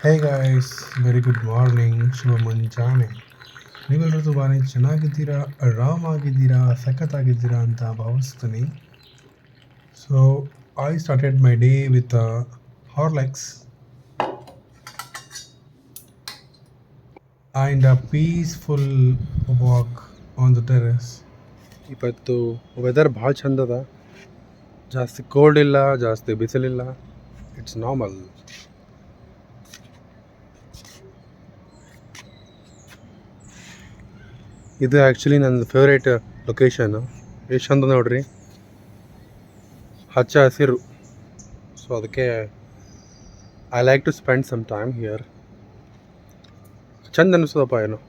ಹೇ guys, very good morning, ಶುಭ ಮುಂಜಾನೆ. ನೀವೆಲ್ಲರೂ ತುಂಬಾ ಚೆನ್ನಾಗಿದ್ದೀರಾ, ಆರಾಮಾಗಿದ್ದೀರಾ, ಸಖತ್ತಾಗಿದ್ದೀರಾ ಅಂತ ಭಾವಿಸ್ತೀನಿ. So I started my day with Horlicks and a peaceful walk on the terrace. ಇವತ್ತು ವೆದರ್ ಭಾಳ ಚಂದದ, ಜಾಸ್ತಿ ಕೋಲ್ಡ್ ಇಲ್ಲ, ಜಾಸ್ತಿ ಬಿಸಿಲಿಲ್ಲ, ಇಟ್ಸ್ ನಾರ್ಮಲ್. ಇದು ಆ್ಯಕ್ಚುಲಿ ನನ್ನ ಫೇವ್ರೇಟ್ ಲೊಕೇಶನ್. ಎಷ್ಟು ಚಂದ ನೋಡ್ರಿ, ಹಚ್ಚ ಹಸಿರು. ಸೊ ಅದಕ್ಕೆ I like to spend some time here. ಚಂದ ಅನಿಸ್ತದಪ್ಪ ಏನು.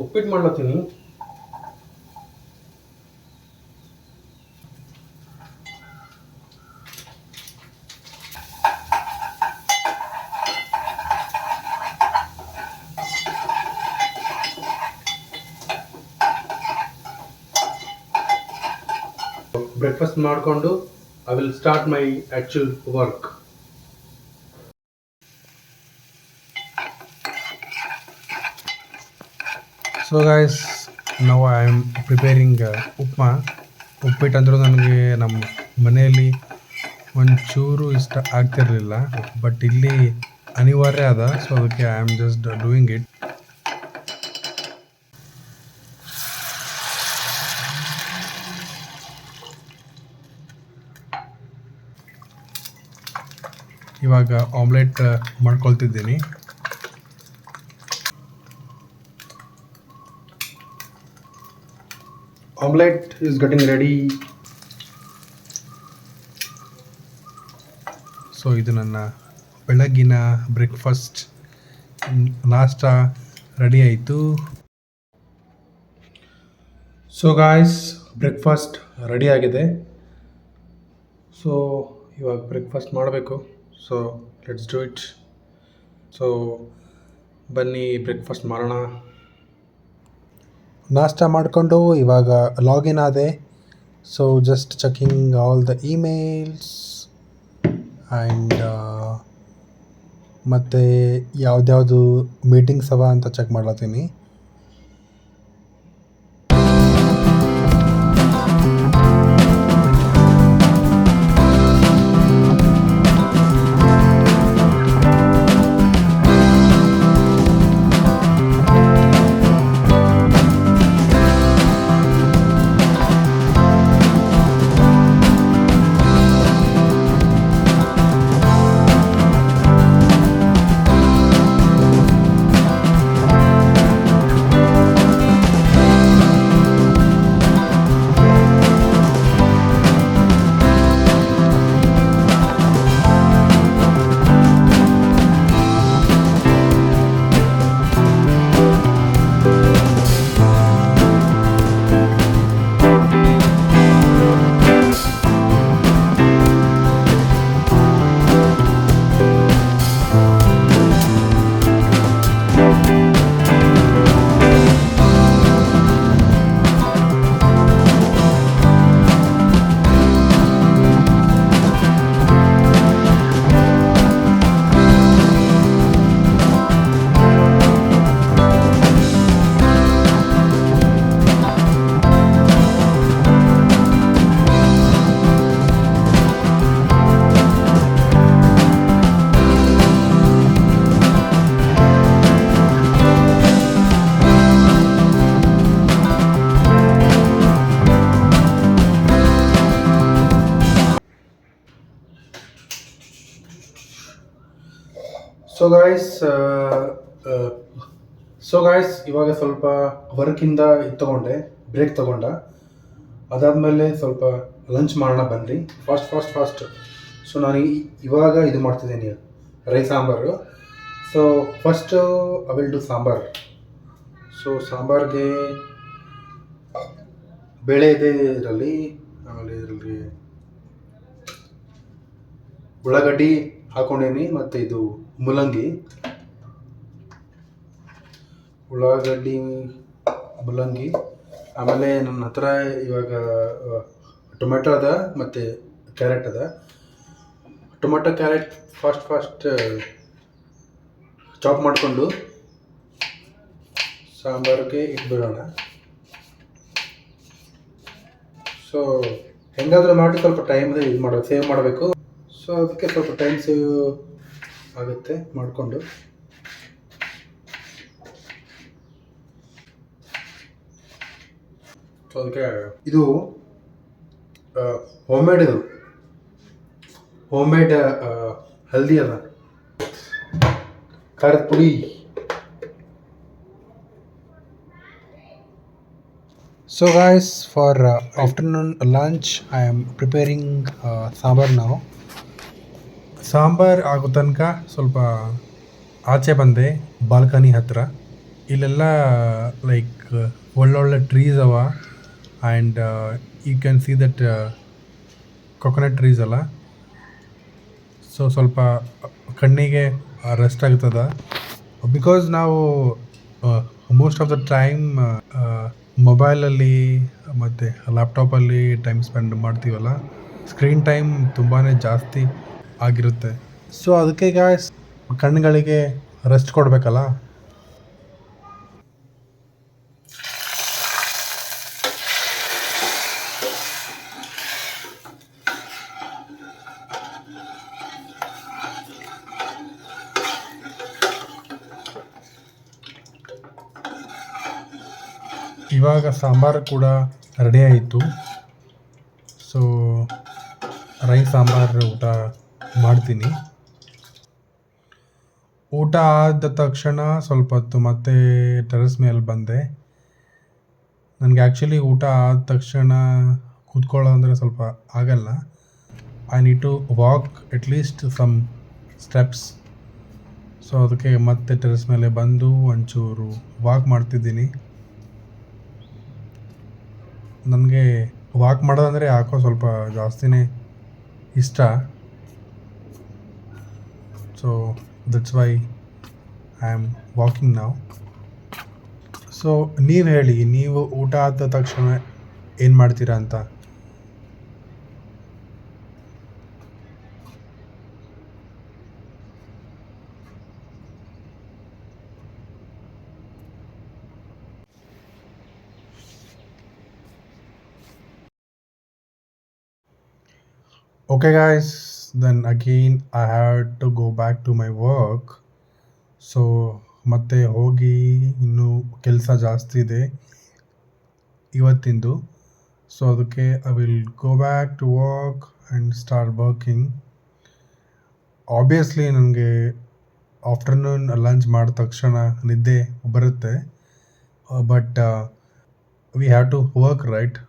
ಉಪ್ಪಿಟ್ಟು ಮಾಡ್ಲತ್ತೀನಿ. ಬ್ರೇಕ್ಫಾಸ್ಟ್ ಮಾಡಿಕೊಂಡು I will start my actual work. So guys, ನಾವು ಐ ಆಮ್ ಪ್ರಿಪೇರಿಂಗ್ ಉಪ್ಮಾ. ಉಪ್ಪಿಟ್ಟು ಅಂದರೂ ನನಗೆ ನಮ್ಮ ಮನೆಯಲ್ಲಿ ಒಂಚೂರು ಇಷ್ಟ ಆಗ್ತಿರಲಿಲ್ಲ, ಬಟ್ ಇಲ್ಲಿ ಅನಿವಾರ್ಯ ಅದ. ಸೊ ಅದಕ್ಕೆ I am just doing it. ಇವಾಗ ಆಮ್ಲೆಟ್ ಮಾಡ್ಕೊಳ್ತಿದ್ದೀನಿ. Omelette is getting ready. So ಇದು ನನ್ನ ಬೆಳಗ್ಗಿನ ಬ್ರೇಕ್ಫಾಸ್ಟ್, ನಾಷ್ಟ ರೆಡಿ ಆಯಿತು. ಸೊ ಗಾಯ್ಸ್, ಬ್ರೇಕ್ಫಾಸ್ಟ್ ರೆಡಿ ಆಗಿದೆ. ಸೊ ಇವಾಗ ಬ್ರೇಕ್ಫಾಸ್ಟ್ ಮಾಡಬೇಕು. So let's do it. So ಬನ್ನಿ ಬ್ರೇಕ್ಫಾಸ್ಟ್ ಮಾಡೋಣ. ನಾಷ್ಟ ಮಾಡಿಕೊಂಡು ಇವಾಗ ಲಾಗಿನ್ ಆದೆ. So just checking all the emails and ಮತ್ತು ಯಾವ್ದ್ಯಾವುದು ಮೀಟಿಂಗ್ಸ್ ಅವ ಅಂತ ಚೆಕ್ ಮಾಡ್ಲತ್ತೀನಿ. ಸೊ ಗಾಯ್ಸ್ ಇವಾಗ ಸ್ವಲ್ಪ ವರ್ಕಿಂದ ಇದು ತೊಗೊಂಡೆ, ಬ್ರೇಕ್ ತೊಗೊಂಡ. ಅದಾದಮೇಲೆ ಸ್ವಲ್ಪ ಲಂಚ್ ಮಾಡೋಣ ಬನ್ನಿರಿ, ಫಾಸ್ಟ್. ಸೊ ನಾನು ಇವಾಗ ಇದು ಮಾಡ್ತಿದ್ದೀನಿ, rice sambar. So first I will do sambar. So ಸಾಂಬಾರಿಗೆ ಬೇಳೆ ಇದೆ ಇದರಲ್ಲಿ, ಆಮೇಲೆ ಇದರಲ್ಲಿ ಉಳ್ಳಾಗಡ್ಡಿ ಹಾಕೊಂಡೇನಿ, ಮತ್ತು ಇದು ಮೂಲಂಗಿ, ಆಮೇಲೆ ನನ್ನ ಹತ್ರ ಇವಾಗ ಟೊಮೆಟೊ ಅದ ಮತ್ತು ಕ್ಯಾರೆಟ್ ಅದ. ಟೊಮೆಟೊ ಕ್ಯಾರೆಟ್ ಫಾಸ್ಟ್ ಚಾಪ್ ಮಾಡಿಕೊಂಡು ಸಾಂಬಾರಿಗೆ ಇಟ್ಬಿಡೋಣ. ಸೊ ಹೆಂಗಾದರೂ ಮಾಡಿ ಸ್ವಲ್ಪ ಟೈಮ್ ಸೇವ್ ಮಾಡಬೇಕು. ಸೊ ಅದಕ್ಕೆ ಸ್ವಲ್ಪ ಟೈಮ್ ಸೇವ್ ಆಗುತ್ತೆ ಮಾಡಿಕೊಂಡು. ಸೊ ಅದಕ್ಕೆ ಇದು ಹೋಮ್ ಮೇಡ್ ಹಲ್ದಿ ಅದ, ಖಾರದ ಪುಡಿ. So guys, for afternoon lunch I am preparing sambar now. Sambar ಆಗೋ ತನಕ ಸ್ವಲ್ಪ ಆಚೆ ಬಂದೆ, ಬಾಲ್ಕನಿ ಹತ್ರ. ಇಲ್ಲೆಲ್ಲ ಲೈಕ್ ಒಳ್ಳೊಳ್ಳೆ ಟ್ರೀಸ್ ಅವ, and you can see that coconut trees ಅಲ್ಲ. ಸೊ ಸ್ವಲ್ಪ ಕಣ್ಣಿಗೆ ರೆಸ್ಟ್ ಆಗ್ತದೆ, ಬಿಕಾಸ್ ನಾವು ಮೋಸ್ಟ್ ಆಫ್ ದ ಟೈಮ್ ಮೊಬೈಲಲ್ಲಿ ಮತ್ತು ಲ್ಯಾಪ್ಟಾಪಲ್ಲಿ ಟೈಮ್ ಸ್ಪೆಂಡ್ ಮಾಡ್ತೀವಲ್ಲ, ಸ್ಕ್ರೀನ್ ಟೈಮ್ ತುಂಬಾ ಜಾಸ್ತಿ ಆಗಿರುತ್ತೆ. ಸೊ ಅದಕ್ಕೆ ಗಾಯ್ಸ್ ಕಣ್ಣುಗಳಿಗೆ ರೆಸ್ಟ್ ಕೊಡಬೇಕಲ್ಲ. ಇವಾಗ ಸಾಂಬಾರು ಕೂಡ ರೆಡಿ ಆಯಿತು. ಸೊ ರೈಸ್ ಸಾಂಬಾರು ಊಟ ಮಾಡ್ತೀನಿ. ಊಟ ಆದ ತಕ್ಷಣ ಸ್ವಲ್ಪ ಹೊತ್ತು ಮತ್ತೆ ಟೆರೆಸ್ ಮೇಲೆ ಬಂದೆ. ನನಗೆ ಆ್ಯಕ್ಚುಲಿ ಊಟ ಆದ ತಕ್ಷಣ ಕೂತ್ಕೊಳ್ಳೋದಂದರೆ ಸ್ವಲ್ಪ ಆಗಲ್ಲ. I need to walk at least some steps. So ಅದಕ್ಕೆ ಮತ್ತೆ ಟೆರೆಸ್ ಮೇಲೆ ಬಂದು ಒಂಚೂರು ವಾಕ್ ಮಾಡ್ತಿದ್ದೀನಿ. ನನಗೆ ವಾಕ್ ಮಾಡೋದಂದರೆ ಯಾಕೋ ಸ್ವಲ್ಪ ಜಾಸ್ತಿನೇ ಇಷ್ಟ. So that's why I am walking now. So ನೀವು ಹೇಳಿ, ನೀವು ಊಟ ಆದ ತಕ್ಷಣ ಏನು ಮಾಡ್ತೀರಾ ಅಂತ. Okay guys, then again I had to go back to my work. So ಮತ್ತೆ ಹೋಗಿ ಇನ್ನೂ ಕೆಲಸ ಜಾಸ್ತಿ ಇದೆ ಇವತ್ತಿಂದು. ಸೊ ಅದಕ್ಕೆ I will go back to work and start working. Obviously ನನಗೆ ಆಫ್ಟರ್ನೂನ್ ಲಂಚ್ ಮಾಡಿದ ತಕ್ಷಣ ನಿದ್ದೆ ಬರುತ್ತೆ, but we have to work right.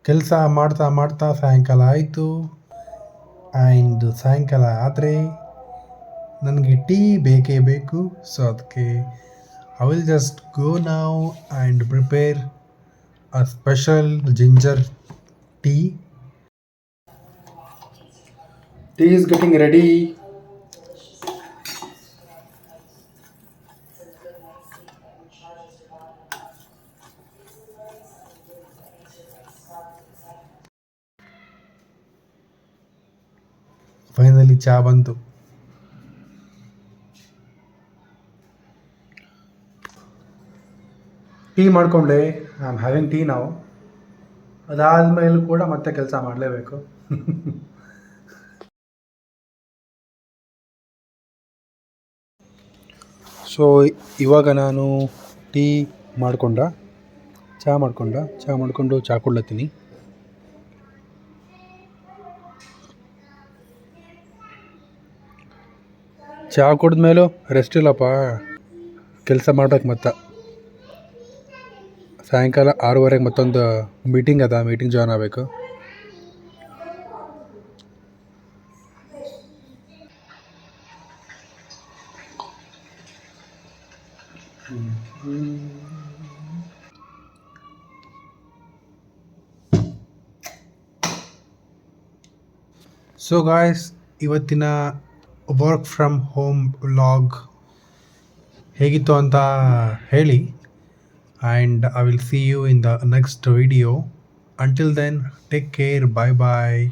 ಕೆಲಸ ಮಾಡ್ತಾ ಸಾಯಂಕಾಲ ಆಯಿತು. ಆ್ಯಂಡ್ ಸಾಯಂಕಾಲ ಆದರೆ ನನಗೆ ಟೀ ಬೇಕೇ ಬೇಕು. ಸೊ ಅದಕ್ಕೆ I will just go now and prepare a special ginger tea. Tea is getting ready. Finally ಚಹಾ ಬಂತು. ಟೀ ಮಾಡಿಕೊಂಡೆ, ಐ ಆಮ್ ಹ್ಯಾವಿಂಗ್ ಟೀ ನಾವು. ಅದಾದಮೇಲೂ ಕೂಡ ಮತ್ತೆ ಕೆಲಸ ಮಾಡಲೇಬೇಕು. ಸೊ ಸೊ ಇವಾಗ ನಾನು ಟೀ ಚಹಾ ಮಾಡಿಕೊಂಡು ಚಹಾ ಕೊಡ್ಲತ್ತೀನಿ. ಚಹಾ ಕುಡಿದ್ಮೇಲೂ ರೆಸ್ಟ್ ಇಲ್ಲಪ್ಪ, ಕೆಲಸ ಮಾಡ್ಬೇಕು. ಮತ್ತು ಸಾಯಂಕಾಲ 6:30ಗೆ ಮತ್ತೊಂದು ಮೀಟಿಂಗ್ ಜಾಯ್ನ್ ಆಗಬೇಕು. ಸೊ ಗಾಯ್ಸ್, ಇವತ್ತಿನ ವರ್ಕ್ ಫ್ರಮ್ ಹೋಮ್ ವ್ಲಾಗ್ ಹೇಗಿತ್ತು ಅಂತ ಹೇಳಿ. And I will see you in the next video. Until then, take care, bye bye.